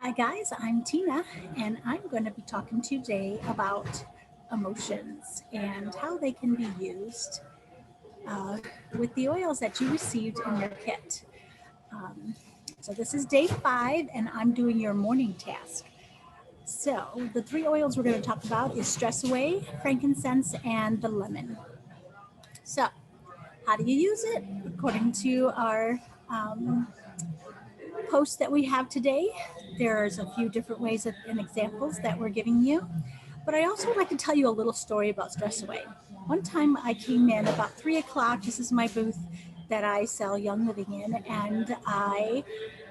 Hi guys, I'm Tina and I'm going to be talking today about emotions and how they can be used uh, with the oils that you received in your kit. Um, so this is day 5 and I'm doing your morning task. So the 3 oils we're going to talk about is stress away, frankincense, and the lemon. So how do you use it? According to our post that we have today, there's a few different ways and examples that we're giving you. But I also would like to tell you a little story about stress away. One time I came in about 3 o'clock. This is my booth that I sell Young Living in, and I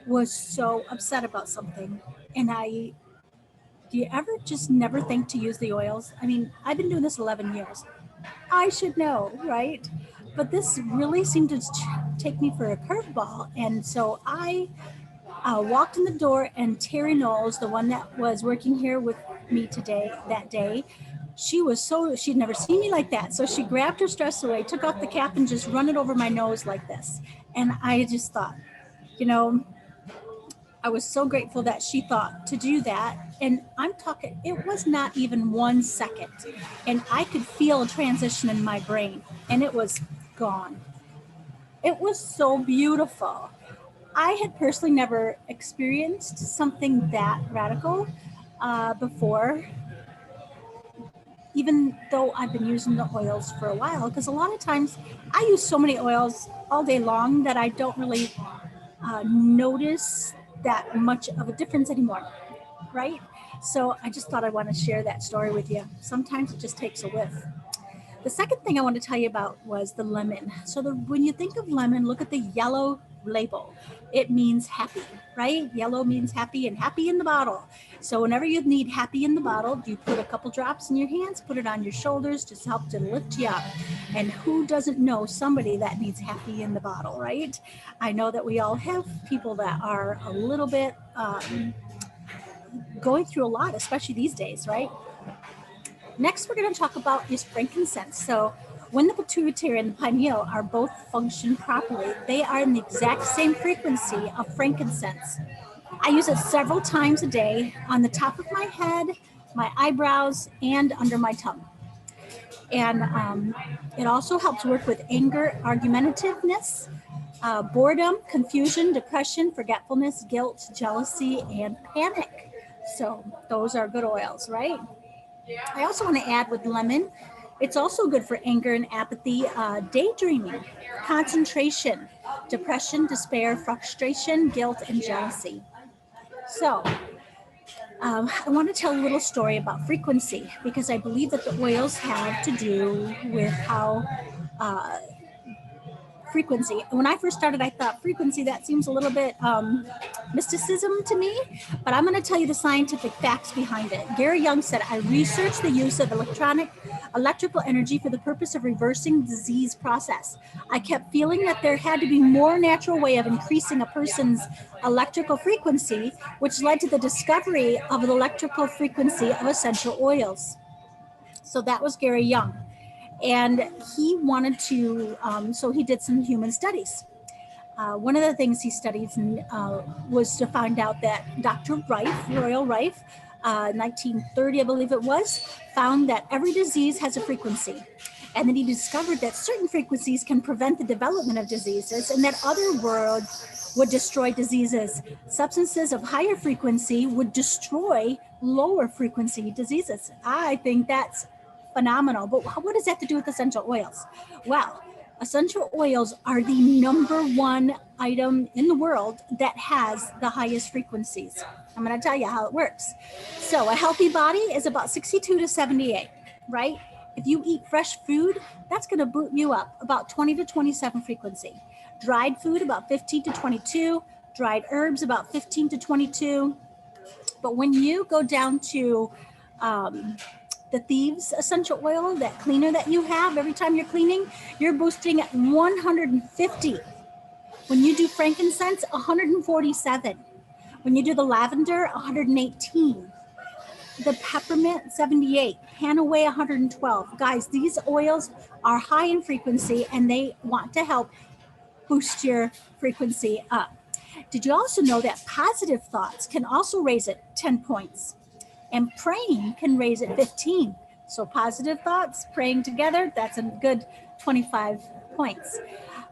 was so upset about something. And do you ever just never think to use the oils? I mean, I've been doing this 11 years. I should know, right? But this really seemed to take me for a curveball. And so I walked in the door, and Terry Knowles, the one that was working here with me that day, she'd never seen me like that. So she grabbed her stress away, took off the cap, and just run it over my nose like this. And I just thought, you know, I was so grateful that she thought to do that. And I'm talking, it was not even 1 second. And I could feel a transition in my brain, and it was gone. It was so beautiful. I had personally never experienced something that radical before, even though I've been using the oils for a while, because a lot of times I use so many oils all day long that I don't really notice that much of a difference anymore, right? So I just thought I want to share that story with you. Sometimes it just takes a whiff. The second thing I want to tell you about was the lemon. So when you think of lemon, look at the yellow label. It means happy, right? Yellow means happy, and happy in the bottle. So whenever you need happy in the bottle, you put a couple drops in your hands, put it on your shoulders to help to lift you up. And who doesn't know somebody that needs happy in the bottle, right? I know that we all have people that are a little bit going through a lot, especially these days, right? Next, we're going to talk about is frankincense. So when the pituitary and the pineal are both function properly, they are in the exact same frequency of frankincense. I use it several times a day on the top of my head, my eyebrows, and under my tongue. And it also helps work with anger, argumentativeness, boredom, confusion, depression, forgetfulness, guilt, jealousy, and panic. So those are good oils, right? I also want to add with lemon, it's also good for anger and apathy, daydreaming, concentration, depression, despair, frustration, guilt, and jealousy. So I want to tell a little story about frequency because I believe that the oils have to do with how frequency. When I first started, I thought frequency, that seems a little bit mysticism to me, but I'm going to tell you the scientific facts behind it. Gary Young said, I researched the use of electrical energy for the purpose of reversing disease process. I kept feeling that there had to be more natural way of increasing a person's electrical frequency, which led to the discovery of the electrical frequency of essential oils. So that was Gary Young. And he wanted to, so he did some human studies. One of the things he studied was to find out that Dr. Rife, Royal Rife, 1930, I believe it was, found that every disease has a frequency. And then he discovered that certain frequencies can prevent the development of diseases, and that other words would destroy diseases. Substances of higher frequency would destroy lower frequency diseases. I think that's phenomenal. But what does that have to do with essential oils? Well, essential oils are the number one item in the world that has the highest frequencies. I'm going to tell you how it works. So a healthy body is about 62 to 78, right? If you eat fresh food, that's going to boot you up about 20 to 27 frequency. Dried food about 15 to 22, dried herbs about 15 to 22. But when you go down to the thieves essential oil, that cleaner that you have every time you're cleaning, you're boosting at 150. When you do frankincense, 147. When you do the lavender, 118. The peppermint, 78. Hanaway, 112. Guys, these oils are high in frequency and they want to help boost your frequency up. Did you also know that positive thoughts can also raise it 10 points? And praying can raise it 15. So positive thoughts, praying together, that's a good 25 points.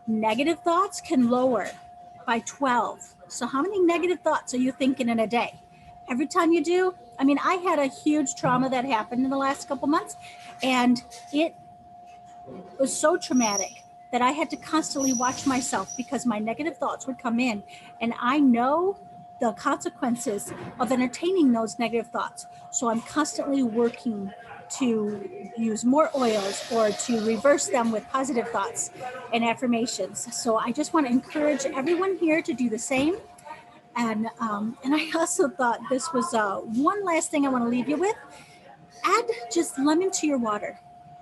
Negative thoughts can lower by 12. So how many negative thoughts are you thinking in a day? Every time you do, I mean, I had a huge trauma that happened in the last couple months, and it was so traumatic that I had to constantly watch myself because my negative thoughts would come in, and I know the consequences of entertaining those negative thoughts. So I'm constantly working to use more oils or to reverse them with positive thoughts and affirmations. So I just want to encourage everyone here to do the same. And I also thought this was one last thing I want to leave you with. Add just lemon to your water.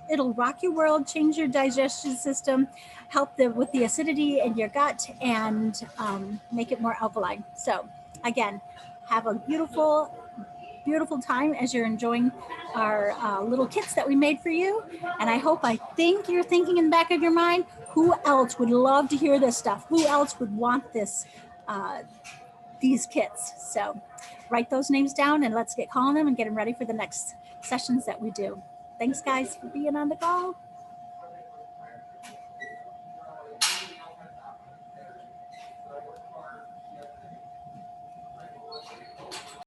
It'll rock your world, change your digestion system, help with the acidity in your gut, and make it more alkaline. So again, have a beautiful, beautiful time as you're enjoying our little kits that we made for you. And I think you're thinking in the back of your mind, who else would love to hear this stuff? Who else would want this? These kits. So write those names down and let's get calling them and get them ready for the next sessions that we do. Thanks guys for being on the call.